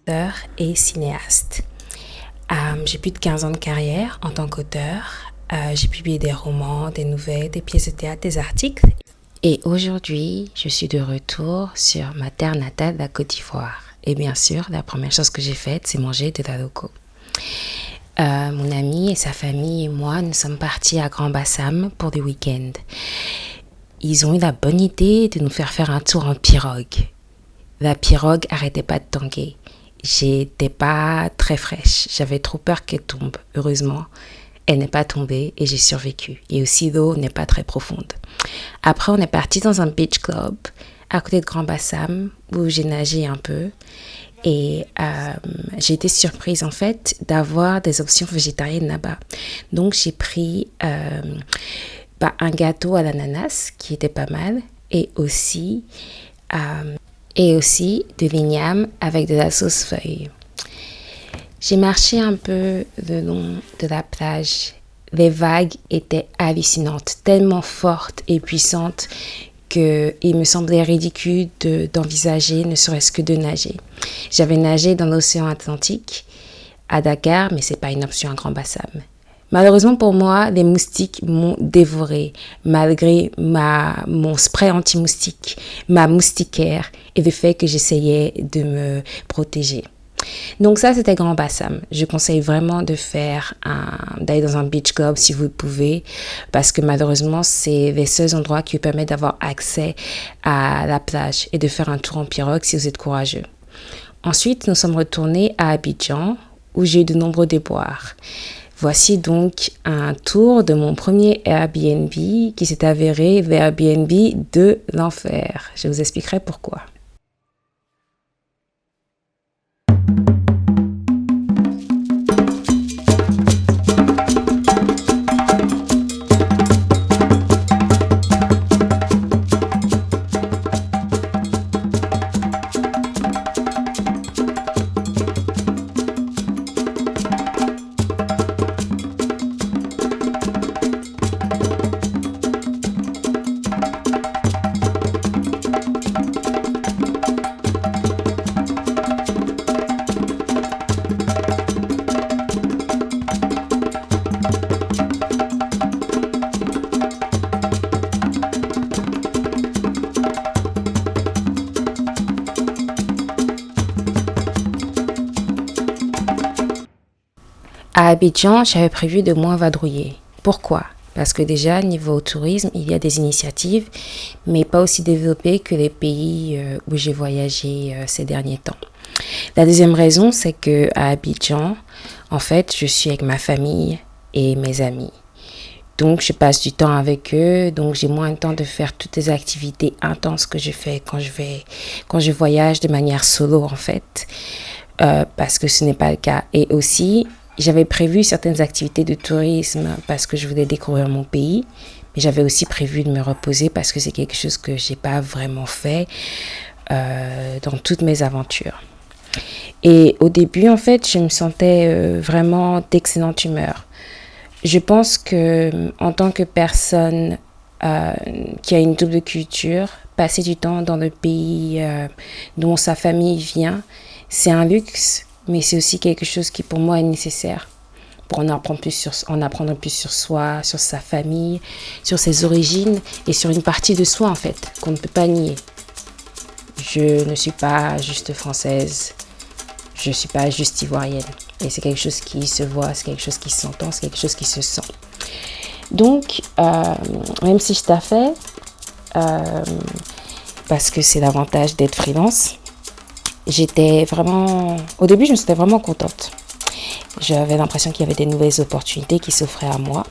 auteur et cinéaste. J'ai plus de 15 ans de carrière en tant qu'auteur. J'ai publié des romans, des nouvelles, des pièces de théâtre, des articles. Et aujourd'hui, je suis de retour sur ma terre natale, la Côte d'Ivoire. Et bien sûr, la première chose que j'ai faite, c'est manger de la loco. Mon ami et sa famille et moi, nous sommes partis à Grand Bassam pour des week-ends. Ils ont eu la bonne idée de nous faire un tour en pirogue. La pirogue arrêtait pas de tanguer. J'étais pas très fraîche. J'avais trop peur qu'elle tombe. Heureusement, elle n'est pas tombée et j'ai survécu. Et aussi, l'eau n'est pas très profonde. Après, on est parti dans un beach club à côté de Grand Bassam où j'ai nagé un peu. Et j'ai été surprise en fait d'avoir des options végétariennes là-bas. Donc j'ai pris un gâteau à l'ananas qui était pas mal et aussi de l'igname avec de la sauce feuille. J'ai marché un peu le long de la plage. Les vagues étaient hallucinantes, tellement fortes et puissantes qu'il me semblait ridicule d'envisager ne serait-ce que de nager. J'avais nagé dans l'océan Atlantique à Dakar, mais ce n'est pas une option à Grand Bassam. Malheureusement pour moi, les moustiques m'ont dévoré, malgré mon spray anti-moustique, ma moustiquaire et le fait que j'essayais de me protéger. Donc ça, c'était Grand Bassam. Je conseille vraiment d'aller dans un beach club si vous pouvez, parce que malheureusement, c'est les seuls endroits qui vous permettent d'avoir accès à la plage et de faire un tour en pirogue si vous êtes courageux. Ensuite, nous sommes retournés à Abidjan, où j'ai eu de nombreux déboires. Voici donc un tour de mon premier Airbnb qui s'est avéré l'Airbnb de l'enfer. Je vous expliquerai pourquoi. À Abidjan, j'avais prévu de moins vadrouiller. Pourquoi ? Parce que déjà, niveau tourisme, il y a des initiatives, mais pas aussi développées que les pays où j'ai voyagé ces derniers temps. La deuxième raison, c'est que à Abidjan, en fait, je suis avec ma famille et mes amis. Donc, je passe du temps avec eux, donc j'ai moins de temps de faire toutes les activités intenses que je fais quand je voyage de manière solo, en fait, parce que ce n'est pas le cas. Et aussi, j'avais prévu certaines activités de tourisme parce que je voulais découvrir mon pays, mais j'avais aussi prévu de me reposer parce que c'est quelque chose que j'ai pas vraiment fait dans toutes mes aventures. Et au début, en fait, je me sentais vraiment d'excellente humeur. Je pense que en tant que personne qui a une double culture, passer du temps dans le pays dont sa famille vient, c'est un luxe. Mais c'est aussi quelque chose qui pour moi est nécessaire pour en apprendre plus sur soi, sur sa famille, sur ses origines et sur une partie de soi en fait qu'on ne peut pas nier. Je ne suis pas juste française, je ne suis pas juste ivoirienne et c'est quelque chose qui se voit, c'est quelque chose qui s'entend, c'est quelque chose qui se sent. Donc même si je taffais, parce que c'est l'avantage d'être freelance, au début, je me sentais vraiment contente. J'avais l'impression qu'il y avait des nouvelles opportunités qui s'offraient à moi.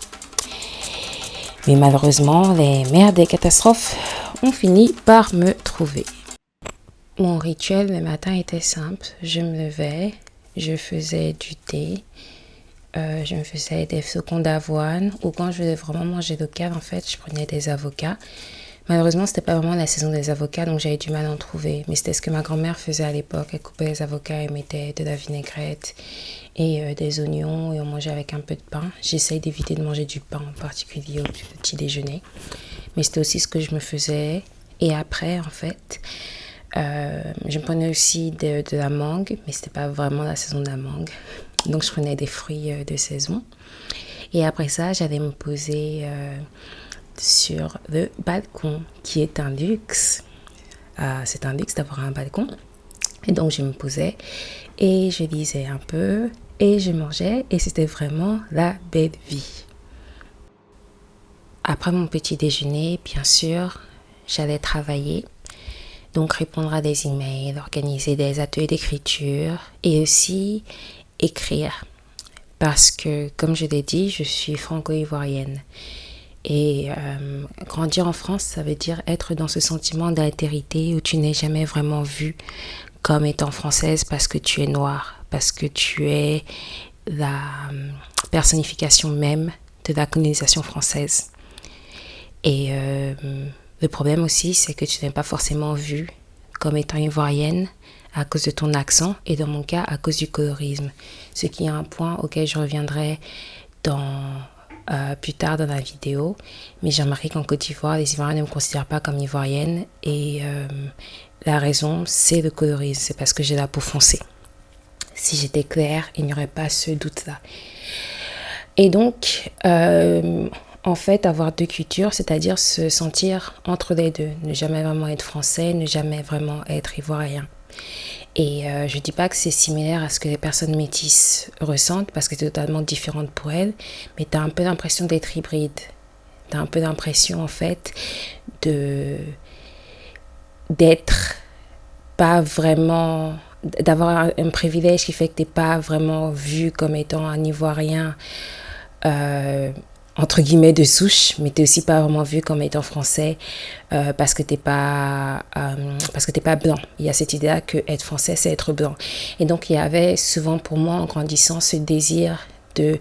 Mais malheureusement, les merdes et catastrophes ont fini par me trouver. Mon rituel le matin était simple. Je me levais, je faisais du thé, je me faisais des flocons d'avoine. Ou quand je voulais vraiment manger local, en fait, je prenais des avocats. Malheureusement, c'était pas vraiment la saison des avocats, donc j'avais du mal à en trouver. Mais c'était ce que ma grand-mère faisait à l'époque. Elle coupait les avocats, elle mettait de la vinaigrette et des oignons et on mangeait avec un peu de pain. J'essaye d'éviter de manger du pain en particulier au petit déjeuner. Mais c'était aussi ce que je me faisais. Et après, en fait, Je prenais aussi de la mangue, mais c'était pas vraiment la saison de la mangue. Donc je prenais des fruits de saison. Et après ça, j'allais me poser sur le balcon, qui est un luxe. C'est un luxe d'avoir un balcon. Et donc je me posais et je lisais un peu et je mangeais et c'était vraiment la belle vie. Après mon petit déjeuner, bien sûr, j'allais travailler. Donc répondre à des emails, organiser des ateliers d'écriture et aussi écrire. Parce que, comme je l'ai dit, je suis franco-ivoirienne. Et grandir en France, ça veut dire être dans ce sentiment d'altérité où tu n'es jamais vraiment vue comme étant française parce que tu es noire, parce que tu es la personnification même de la colonisation française. Et le problème aussi, c'est que tu n'es pas forcément vue comme étant ivoirienne à cause de ton accent et dans mon cas à cause du colorisme. Ce qui est un point auquel je reviendrai plus tard dans la vidéo. Mais j'ai remarqué qu'en Côte d'Ivoire, les Ivoiriens ne me considèrent pas comme ivoirienne et la raison, c'est le colorisme. C'est parce que j'ai la peau foncée. Si j'étais claire, il n'y aurait pas ce doute-là. Et donc, en fait, avoir deux cultures, c'est-à-dire se sentir entre les deux. Ne jamais vraiment être français, ne jamais vraiment être ivoirien. Et je ne dis pas que c'est similaire à ce que les personnes métisses ressentent parce que c'est totalement différent pour elles, mais tu as un peu l'impression d'être hybride. Tu as un peu l'impression en fait d'être pas vraiment, d'avoir un privilège qui fait que tu n'es pas vraiment vu comme étant un Ivoirien entre guillemets de souche, mais t'es aussi pas vraiment vu comme étant français parce que t'es pas blanc. Il y a cette idée-là que être français, c'est être blanc. Et donc il y avait souvent pour moi en grandissant ce désir de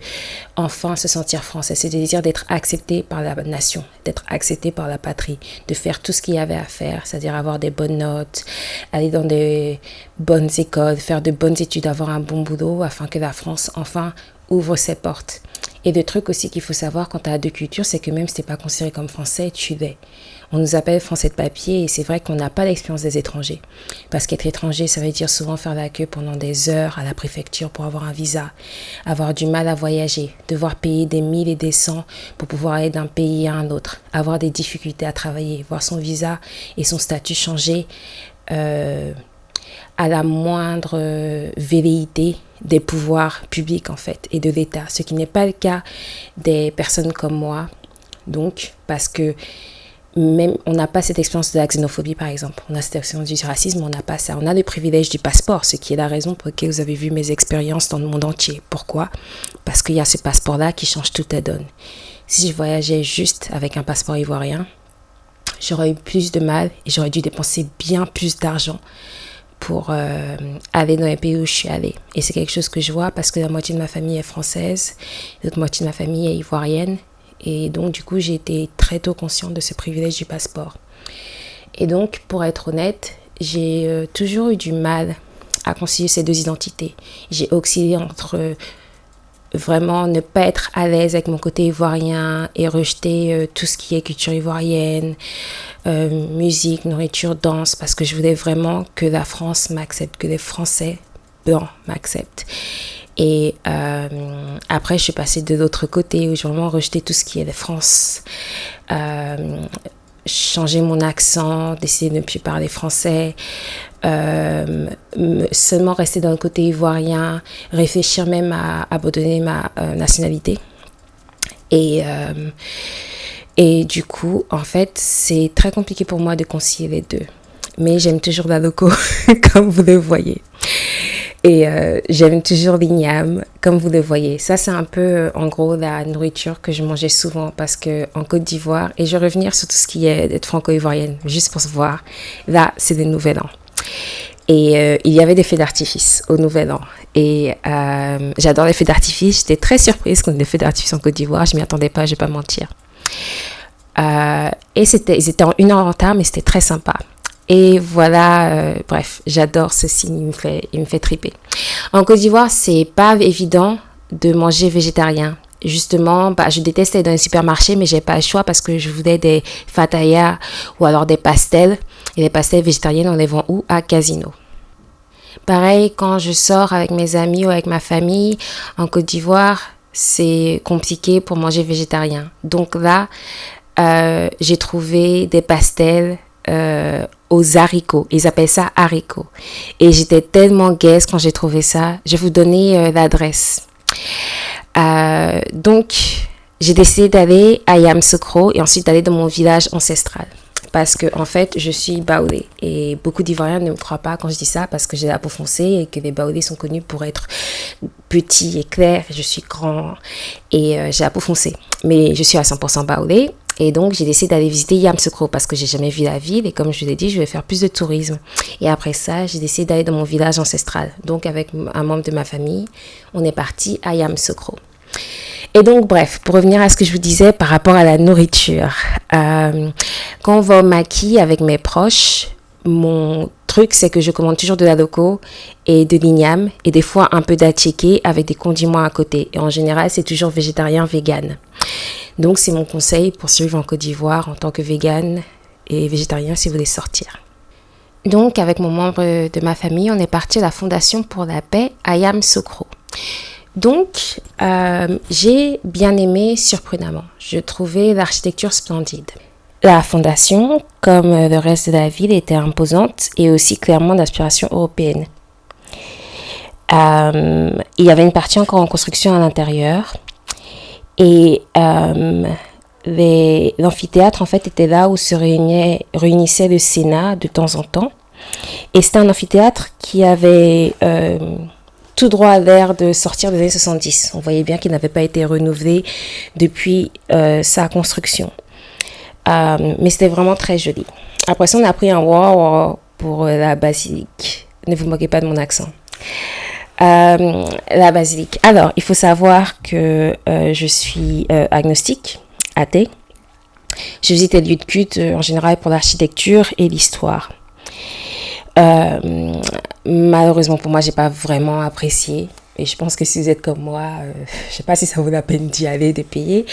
enfin se sentir français, ce désir d'être accepté par la nation, d'être accepté par la patrie, de faire tout ce qu'il y avait à faire, c'est-à-dire avoir des bonnes notes, aller dans des bonnes écoles, faire de bonnes études, avoir un bon boulot afin que la France enfin ouvre ses portes. Et le truc aussi qu'il faut savoir quand tu as deux cultures, c'est que même si tu n'es pas considéré comme français, tu l'es. On nous appelle français de papier et c'est vrai qu'on n'a pas l'expérience des étrangers. Parce qu'être étranger, ça veut dire souvent faire la queue pendant des heures à la préfecture pour avoir un visa, avoir du mal à voyager, devoir payer des 1000 et des 100 pour pouvoir aller d'un pays à un autre, avoir des difficultés à travailler, voir son visa et son statut changer à la moindre velléité des pouvoirs publics en fait et de l'État, ce qui n'est pas le cas des personnes comme moi. Donc, parce que même on n'a pas cette expérience de la xénophobie par exemple, on a cette expérience du racisme, on n'a pas ça, on a le privilège du passeport, ce qui est la raison pour laquelle vous avez vu mes expériences dans le monde entier. Pourquoi? Parce qu'il y a ce passeport-là qui change toute la donne. Si je voyageais juste avec un passeport ivoirien, j'aurais eu plus de mal et j'aurais dû dépenser bien plus d'argent pour aller dans les pays où je suis allée. Et c'est quelque chose que je vois parce que la moitié de ma famille est française, l'autre moitié de ma famille est ivoirienne. Et donc, du coup, j'ai été très tôt consciente de ce privilège du passeport. Et donc, pour être honnête, j'ai toujours eu du mal à concilier ces deux identités. J'ai oscillé entre vraiment ne pas être à l'aise avec mon côté ivoirien et rejeter tout ce qui est culture ivoirienne, musique, nourriture, danse, parce que je voulais vraiment que la France m'accepte, que les Français blancs m'acceptent. Et après, je suis passée de l'autre côté où j'ai vraiment rejeté tout ce qui est la France, changer mon accent, d'essayer de ne plus parler français, seulement rester dans le côté ivoirien, réfléchir même à abandonner ma nationalité. Et du coup, en fait, c'est très compliqué pour moi de concilier les deux. Mais j'aime toujours la loco, comme vous le voyez. Et j'aime toujours l'igname, comme vous le voyez. Ça, c'est un peu, en gros, la nourriture que je mangeais souvent parce qu'en Côte d'Ivoire, et je vais revenir sur tout ce qui est d'être franco-ivoirienne, juste pour se voir. Là, c'est le Nouvel An. Et il y avait des feux d'artifice au Nouvel An. Et j'adore les feux d'artifice. J'étais très surprise qu'on ait des feux d'artifice en Côte d'Ivoire. Je ne m'y attendais pas, je ne vais pas mentir. Et ils étaient en 1 heure en retard, mais c'était très sympa. Et voilà, bref, j'adore ce signe, il me fait triper. En Côte d'Ivoire, c'est pas évident de manger végétarien. justement, je déteste aller dans les supermarchés, mais j'ai pas le choix parce que je voulais des fatayas ou alors des pastels. Et les pastels végétariennes, on les vend où? À Casino. Pareil, quand je sors avec mes amis ou avec ma famille en Côte d'Ivoire, c'est compliqué pour manger végétarien. Donc là, j'ai trouvé des pastels aux haricots. Ils appellent ça haricots. Et j'étais tellement gaise quand j'ai trouvé ça. Je vais vous donner l'adresse. Donc, j'ai décidé d'aller à Yamoussoukro et ensuite d'aller dans mon village ancestral. Parce que, en fait, je suis baoulé. Et beaucoup d'Ivoiriens ne me croient pas quand je dis ça parce que j'ai la peau foncée et que les baoulés sont connus pour être petits et clairs. Je suis grand et j'ai la peau foncée. Mais je suis à 100% baoulé. Et donc, j'ai décidé d'aller visiter Yamoussoukro parce que j'ai jamais vu la ville. Et comme je vous l'ai dit, je vais faire plus de tourisme. Et après ça, j'ai décidé d'aller dans mon village ancestral. Donc, avec un membre de ma famille, on est parti à Yamoussoukro. Et donc, bref, pour revenir à ce que je vous disais par rapport à la nourriture. Quand on va au maquis avec mes proches, mon truc, c'est que je commande toujours de la loco et de l'igname et des fois un peu d'attiéké avec des condiments à côté. Et en général, c'est toujours végétarien, vegan. Donc, c'est mon conseil pour survivre en Côte d'Ivoire en tant que vegan et végétarien si vous voulez sortir. Donc, avec mon membre de ma famille, on est parti à la Fondation pour la paix à Yamoussoukro. Donc, j'ai bien aimé surprenamment. Je trouvais l'architecture splendide. La fondation, comme le reste de la ville, était imposante et aussi clairement d'inspiration européenne. Il y avait une partie encore en construction à l'intérieur. Et l'amphithéâtre, en fait, était là où se réunissait le Sénat de temps en temps. Et c'était un amphithéâtre qui avait tout droit l'air de sortir des années 70. On voyait bien qu'il n'avait pas été renouvelé depuis sa construction. Mais c'était vraiment très joli. Après ça, on a pris un wow pour la basilique. Ne vous moquez pas de mon accent. La basilique. Alors, il faut savoir que je suis agnostique, athée. Je visite les lieux de culte en général pour l'architecture et l'histoire. Malheureusement pour moi, j'ai pas vraiment apprécié. Et je pense que si vous êtes comme moi, je sais pas si ça vaut la peine d'y aller, de payer.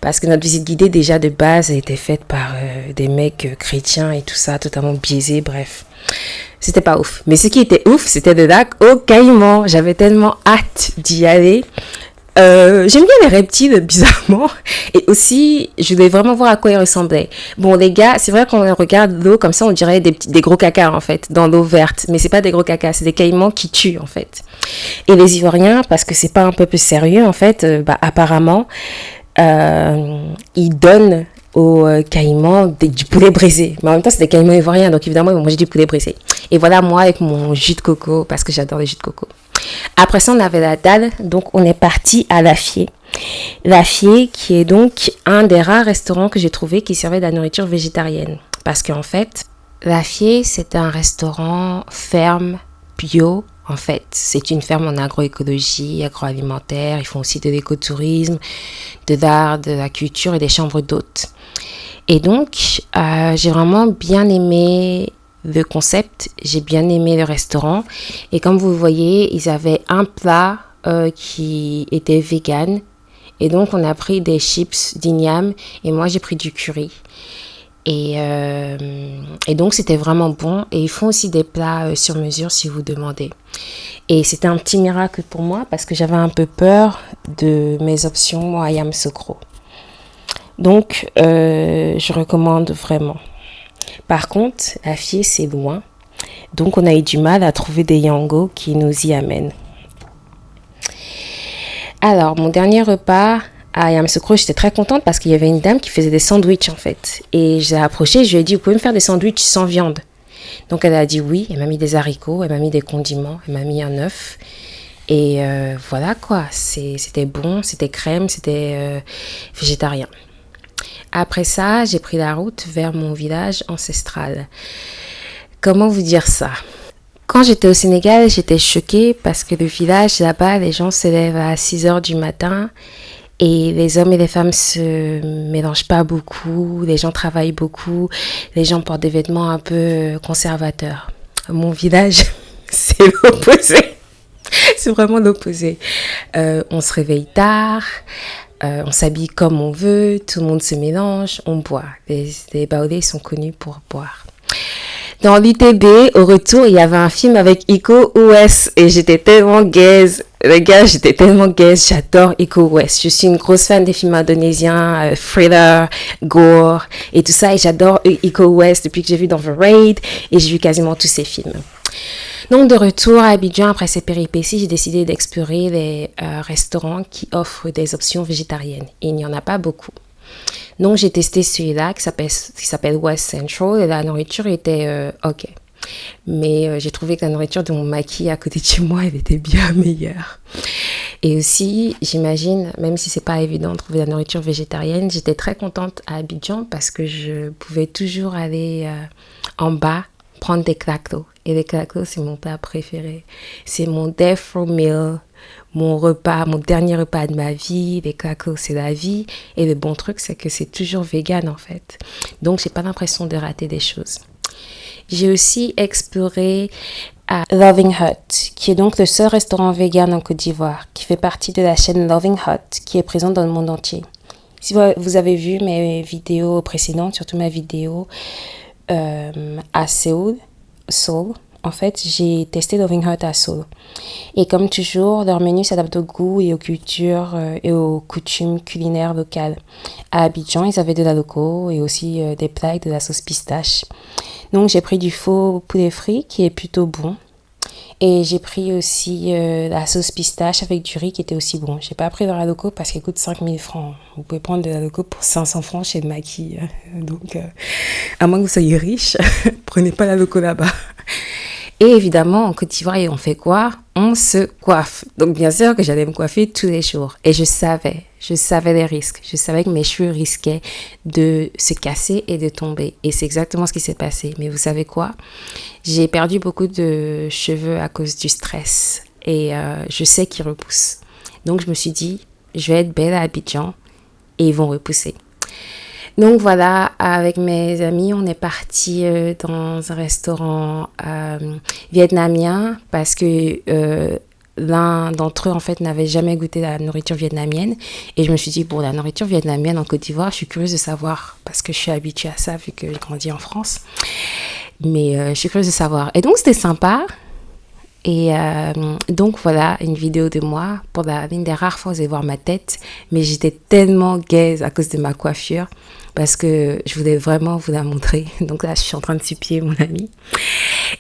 Parce que notre visite guidée, déjà de base, a été faite par des mecs chrétiens et tout ça, totalement biaisés, bref. C'était pas ouf. Mais ce qui était ouf, c'était le lac au Caïman. J'avais tellement hâte d'y aller. J'aime bien les reptiles, bizarrement. Et aussi, je voulais vraiment voir à quoi ils ressemblaient. Bon, les gars, c'est vrai qu'on regarde l'eau comme ça, on dirait des gros caca, en fait, dans l'eau verte. Mais c'est pas des gros caca, c'est des caïmans qui tuent, en fait. Et les Ivoiriens, parce que c'est pas un peuple sérieux, en fait, apparemment, ils donnent aux caïmans du poulet braisé. Mais en même temps, c'est des caïmans ivoiriens, donc évidemment, ils vont manger du poulet braisé. Et voilà, moi, avec mon jus de coco, parce que j'adore les jus de coco. Après ça, on avait la dalle, donc on est parti à l'Afié. L'Afié, qui est donc un des rares restaurants que j'ai trouvé qui servait de la nourriture végétarienne. Parce qu'en fait, l'Afié, c'est un restaurant ferme, bio. En fait, c'est une ferme en agroécologie, agroalimentaire. Ils font aussi de l'écotourisme, de l'art, de la culture et des chambres d'hôtes. Et donc, j'ai vraiment bien aimé le concept, j'ai bien aimé le restaurant. Et comme vous voyez, ils avaient un plat qui était vegan. Et donc, on a pris des chips d'igname et moi, j'ai pris du curry. Et donc, c'était vraiment bon. Et ils font aussi des plats sur mesure si vous demandez. Et c'était un petit miracle pour moi parce que j'avais un peu peur de mes options à Yamoussoukro. Donc, je recommande vraiment. Par contre, l'Afié, c'est loin. Donc, on a eu du mal à trouver des yangos qui nous y amènent. Alors, mon dernier repas à Yamoussoukro, j'étais très contente parce qu'il y avait une dame qui faisait des sandwichs, en fait. Et je l'ai approchée, je lui ai dit, vous pouvez me faire des sandwichs sans viande? Donc, elle a dit oui. Elle m'a mis des haricots, elle m'a mis des condiments, elle m'a mis un œuf. Et voilà, quoi. C'était bon, c'était crème, c'était végétarien. Après ça, j'ai pris la route vers mon village ancestral. Comment vous dire ça? Quand j'étais au Sénégal, j'étais choquée parce que le village là-bas, les gens se lèvent à 6h du matin et les hommes et les femmes se mélangent pas beaucoup, les gens travaillent beaucoup, les gens portent des vêtements un peu conservateurs. Mon village, c'est l'opposé. C'est vraiment l'opposé. On se réveille tard. On s'habille comme on veut, tout le monde se mélange, on boit. Les Baoulés sont connus pour boire. Dans l'UTB, au retour, il y avait un film avec Iko Uwais et j'étais tellement gaze. Les gars, j'étais tellement gaze. J'adore Iko Uwais. Je suis une grosse fan des films indonésiens, thriller, gore et tout ça. Et j'adore Iko Uwais depuis que j'ai vu dans The Raid et j'ai vu quasiment tous ses films. Donc, de retour à Abidjan, après ces péripéties, j'ai décidé d'explorer les restaurants qui offrent des options végétariennes. Et il n'y en a pas beaucoup. Donc, j'ai testé celui-là qui s'appelle West Central et la nourriture était ok. Mais j'ai trouvé que la nourriture de mon maquis à côté de chez moi, elle était bien meilleure. Et aussi, j'imagine, même si c'est pas évident de trouver la nourriture végétarienne, j'étais très contente à Abidjan parce que je pouvais toujours aller en bas prendre des clactos. Et les clactos, c'est mon plat préféré. C'est mon death row meal, mon dernier repas de ma vie. Les clactos, c'est la vie. Et le bon truc, c'est que c'est toujours vegan en fait. Donc, j'ai pas l'impression de rater des choses. J'ai aussi exploré Loving Hut, qui est donc le seul restaurant vegan en Côte d'Ivoire, qui fait partie de la chaîne Loving Hut, qui est présente dans le monde entier. Si vous avez vu mes vidéos précédentes, surtout ma vidéo à Seoul, en fait, j'ai testé Loving Hut à Seoul. Et comme toujours, leur menu s'adapte au goût et aux cultures et aux coutumes culinaires locales. À Abidjan, ils avaient de la loco et aussi des plats avec de la sauce pistache. Donc, j'ai pris du faux poulet frit qui est plutôt bon. Et j'ai pris aussi la sauce pistache avec du riz qui était aussi bon. J'ai pas pris de la loco parce qu'elle coûte 5000 francs. Vous pouvez prendre de la loco pour 500 francs chez le maquis. Donc, à moins que vous soyez riche, prenez pas la loco là-bas. Et évidemment, en Côte d'Ivoire, on fait quoi? On se coiffe. Donc, bien sûr que j'allais me coiffer tous les jours. Et je savais les risques. Je savais que mes cheveux risquaient de se casser et de tomber. Et c'est exactement ce qui s'est passé. Mais vous savez quoi? J'ai perdu beaucoup de cheveux à cause du stress. Et je sais qu'ils repoussent. Donc, je me suis dit, je vais être belle à Abidjan et ils vont repousser. Donc voilà, avec mes amis, on est parti dans un restaurant vietnamien parce que l'un d'entre eux, en fait, n'avait jamais goûté la nourriture vietnamienne. Et je me suis dit, bon, la nourriture vietnamienne en Côte d'Ivoire, je suis curieuse de savoir parce que je suis habituée à ça vu que j'ai grandi en France. Mais je suis curieuse de savoir. Et donc, c'était sympa. Et donc voilà, une vidéo de moi. Pour l'une des rares fois, vous allez voir ma tête. Mais j'étais tellement gaze à cause de ma coiffure. Parce que je voulais vraiment vous la montrer. Donc là, je suis en train de supplier mon ami.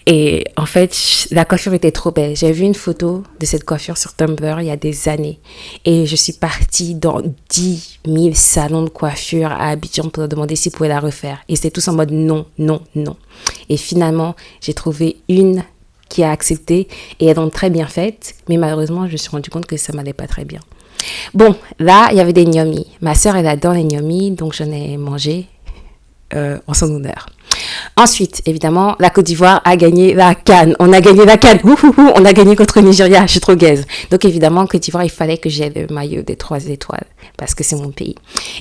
Et en fait, la coiffure était trop belle. J'ai vu une photo de cette coiffure sur Tumblr il y a des années. Et je suis partie dans 10 000 salons de coiffure à Abidjan pour leur demander s'ils pouvaient la refaire. Et c'était tous en mode non, non, non. Et finalement, j'ai trouvé une qui a accepté et elles ont très bien fait. Mais malheureusement, je me suis rendu compte que ça m'allait pas très bien. Bon, là, il y avait des gnomis. Ma sœur, elle adore les gnomis, donc j'en ai mangé en son honneur. Ensuite, évidemment, la Côte d'Ivoire a gagné la CAN. On a gagné la CAN. On a gagné contre le Nigeria. Je suis trop gaze. Donc, évidemment, en Côte d'Ivoire, il fallait que j'aie le maillot des 3 étoiles parce que c'est mon pays.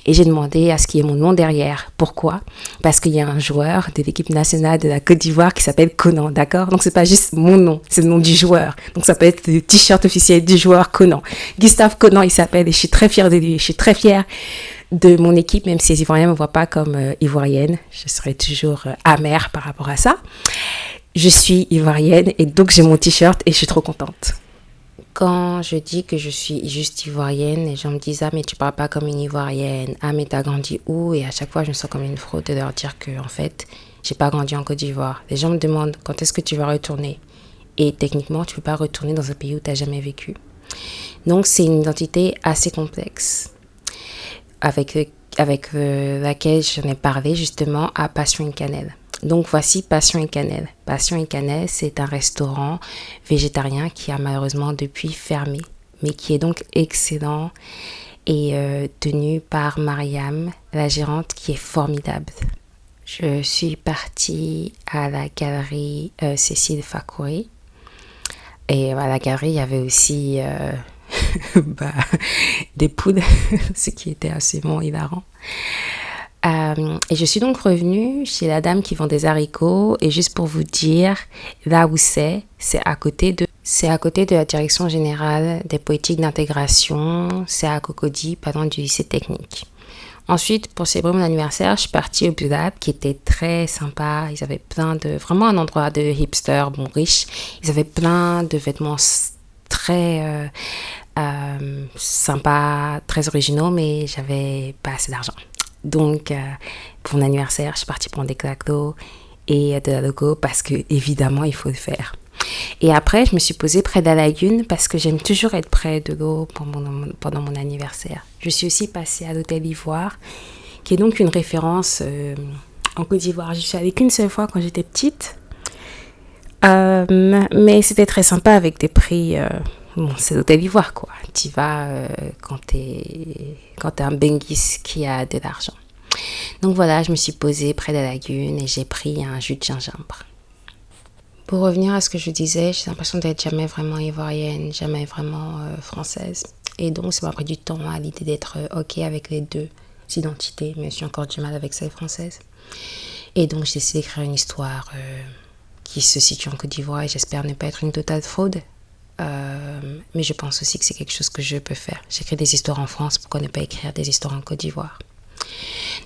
Et j'ai demandé à ce qu'il y ait mon nom derrière. Pourquoi? Parce qu'il y a un joueur de l'équipe nationale de la Côte d'Ivoire qui s'appelle Conan, d'accord? Donc, c'est pas juste mon nom, c'est le nom du joueur. Donc, ça peut être le t-shirt officiel du joueur Conan. Gustave Conan, il s'appelle et je suis très fière de lui. Je suis très fière de mon équipe, même si les Ivoiriens ne me voient pas comme ivoirienne. Je serai toujours amère par rapport à ça. Je suis ivoirienne et donc j'ai mon t-shirt et je suis trop contente. Quand je dis que je suis juste ivoirienne, les gens me disent « Ah, mais tu parles pas comme une ivoirienne. Ah, mais t'as grandi où ?» Et à chaque fois, je me sens comme une fraude de leur dire que, en fait, j'ai pas grandi en Côte d'Ivoire. Les gens me demandent « Quand est-ce que tu vas retourner ?» Et techniquement, tu peux pas retourner dans un pays où t'as jamais vécu. Donc, c'est une identité assez complexe avec laquelle j'en ai parlé justement à Passion et Cannelle. Donc voici Passion et Cannelle. Passion et Cannelle, c'est un restaurant végétarien qui a malheureusement depuis fermé, mais qui est donc excellent et tenu par Mariam, la gérante, qui est formidable. Je suis partie à la galerie Cécile Fakouré. Et à la galerie, il y avait aussi des poules, ce qui était absolument hilarant. Et je suis donc revenue chez la dame qui vend des haricots. Et juste pour vous dire, là où c'est à côté de C'est à côté de la direction générale des politiques d'intégration, c'est à Cocody, pas loin du lycée technique. Ensuite, pour célébrer mon anniversaire, je suis partie au Bulab qui était très sympa. Ils avaient vraiment un endroit de hipster, bon, riche. Ils avaient plein de vêtements très sympas, très originaux, mais j'avais pas assez d'argent. Donc, pour mon anniversaire, je suis partie prendre des claques et de la logo parce que, évidemment, il faut le faire. Et après, je me suis posée près de la lagune parce que j'aime toujours être près de l'eau pendant mon anniversaire. Je suis aussi passée à l'hôtel Ivoire, qui est donc une référence en Côte d'Ivoire. Je suis allée qu'une seule fois quand j'étais petite. Mais c'était très sympa avec des prix. Bon, c'est l'hôtel Ivoire, quoi. Tu vas quand t'es un benguis qui a de l'argent. Donc voilà, je me suis posée près de la lagune et j'ai pris un jus de gingembre. Pour revenir à ce que je disais, j'ai l'impression d'être jamais vraiment ivoirienne, jamais vraiment française. Et donc, ça m'a pris du temps à l'idée d'être OK avec les deux identités, mais j'ai encore du mal avec celle française. Et donc, j'ai décidé d'écrire une histoire qui se situe en Côte d'Ivoire et j'espère ne pas être une totale fraude. Mais je pense aussi que c'est quelque chose que je peux faire. J'écris des histoires en France, pourquoi ne pas écrire des histoires en Côte d'Ivoire?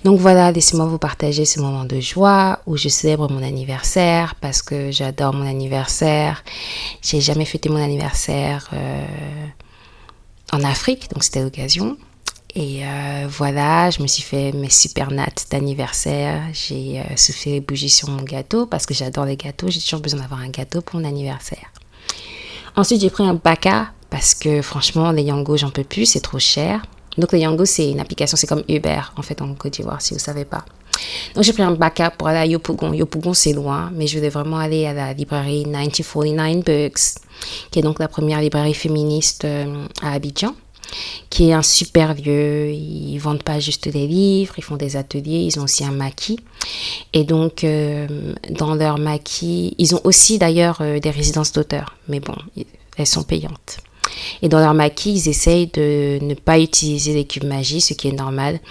Donc voilà, laissez-moi vous partager ce moment de joie où je célèbre mon anniversaire parce que j'adore mon anniversaire. J'ai jamais fêté mon anniversaire en Afrique, donc c'était l'occasion. Et voilà, je me suis fait mes super nattes d'anniversaire. J'ai soufflé les bougies sur mon gâteau parce que j'adore les gâteaux. J'ai toujours besoin d'avoir un gâteau pour mon anniversaire. Ensuite, j'ai pris un Baka parce que franchement, les Yango, j'en peux plus, c'est trop cher. Donc, les Yango, c'est une application, c'est comme Uber, en fait, en Côte d'Ivoire, si vous ne savez pas. Donc, j'ai pris un Baka pour aller à Yopougon. Yopougon, c'est loin, mais je voulais vraiment aller à la librairie 1949 Books, qui est donc la première librairie féministe à Abidjan, qui est un super lieu. Ils vendent pas juste des livres, ils font des ateliers, ils ont aussi un maquis. Et donc, dans leur maquis, ils ont aussi d'ailleurs des résidences d'auteurs, mais bon, elles sont payantes. Et dans leur maquis, ils essayent de ne pas utiliser les cubes magie, ce qui est normal,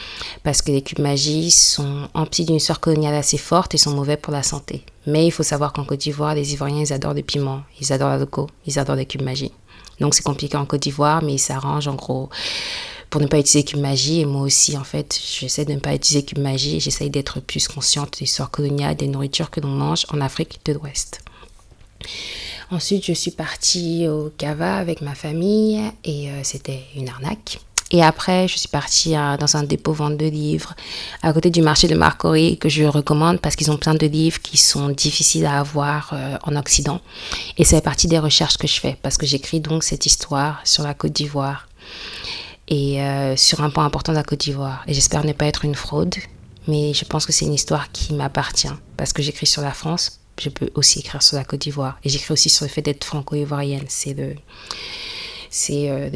parce que les cubes magie sont emplis d'une histoire coloniale assez forte et sont mauvais pour la santé. Mais il faut savoir qu'en Côte d'Ivoire, les Ivoiriens, ils adorent le piment, ils adorent la loco, ils adorent les cubes magie. Donc c'est compliqué en Côte d'Ivoire, mais ils s'arrangent en gros pour ne pas utiliser cube magie. Et moi aussi, en fait, j'essaie de ne pas utiliser cube magie et j'essaie d'être plus consciente de l'histoire coloniale, des nourritures que l'on mange en Afrique de l'Ouest. Ensuite, je suis partie au Cava avec ma famille et c'était une arnaque. Et après, je suis partie dans un dépôt vente de livres à côté du marché de Marcory que je recommande parce qu'ils ont plein de livres qui sont difficiles à avoir en Occident. Et c'est partie des recherches que je fais parce que j'écris donc cette histoire sur la Côte d'Ivoire et sur un point important de la Côte d'Ivoire. Et j'espère ne pas être une fraude, mais je pense que c'est une histoire qui m'appartient parce que j'écris sur la France. Je peux aussi écrire sur la Côte d'Ivoire. Et j'écris aussi sur le fait d'être franco-ivoirienne. C'est le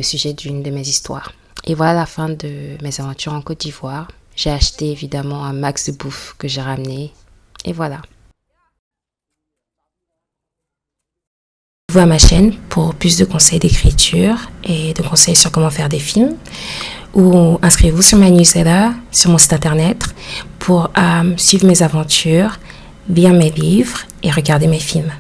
sujet d'une de mes histoires. Et voilà la fin de mes aventures en Côte d'Ivoire. J'ai acheté évidemment un max de bouffe que j'ai ramené. Et voilà. Abonnez-vous à ma chaîne pour plus de conseils d'écriture et de conseils sur comment faire des films. Ou inscrivez-vous sur ma newsletter, sur mon site internet pour suivre mes aventures, lire mes livres et regarder mes films.